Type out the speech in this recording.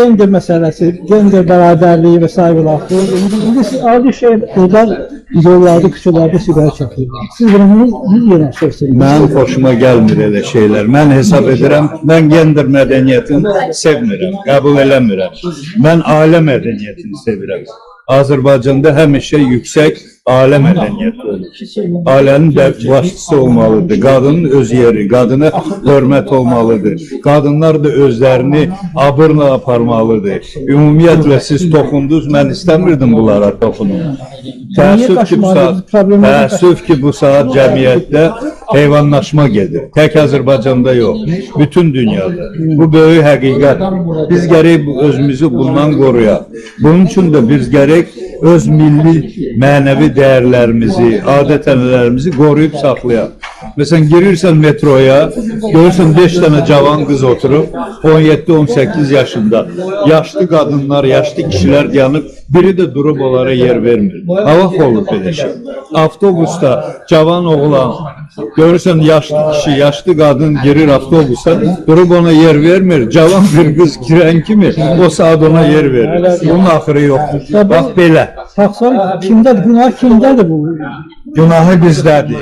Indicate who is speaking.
Speaker 1: Gender meselesi, gender beraberliği vesaire var. Şimdi adı buradan yollarda, küçülerde sigara çekiyorlar. Siz bunu yanaşırsınız.
Speaker 2: Mən xoşuma gəlmir elə şeylər. Mən hesab edirəm, mən gender mədəniyyətini sevmirəm, qəbul eləmirəm. Mən ailə mədəniyyətini sevirəm. Azərbaycanda həmişə yüksək ailə mədəniyyəti olur. Ailənin də başçısı olmalıdır. Qadının öz yeri, qadına hörmət olmalıdır. Qadınlar da özlərini abırla aparmalıdır. Ümumiyyətlə siz toxundunuz, mən istəmirdim bunlara toxunum. Təəssüf ki, bu saat cəmiyyətdə heyvanlaşma gedir. Tək Azərbaycanda yox, bütün dünyada. Bu böyük həqiqət. Biz gərək özümüzü bundan qoruyaq. Bunun üçün də biz gərək öz milli mənəvi dəyərlərimizi, adət-ənənələrimizi qoruyub saxlayaq. Məsələn, girirsən metroya, görürsən 5 dənə cavan qız oturub, 17-18 yaşında. Yaşlı qadınlar, yaşlı kişilər yanıb, biri də durub onlara yer vermir. Hava olub belə şey. Avtobusda cavan oğlan, görürsən yaşlı kişi, yaşlı qadın girir avtobusa, durub ona yer vermir. Cavan bir qız girən kimi o saat ona yer verir. Bunun axırı yoxdur. Bax belə.
Speaker 1: Baxsan, kimdədir? Günah kimdədir bu?
Speaker 2: Günahı bizdədir.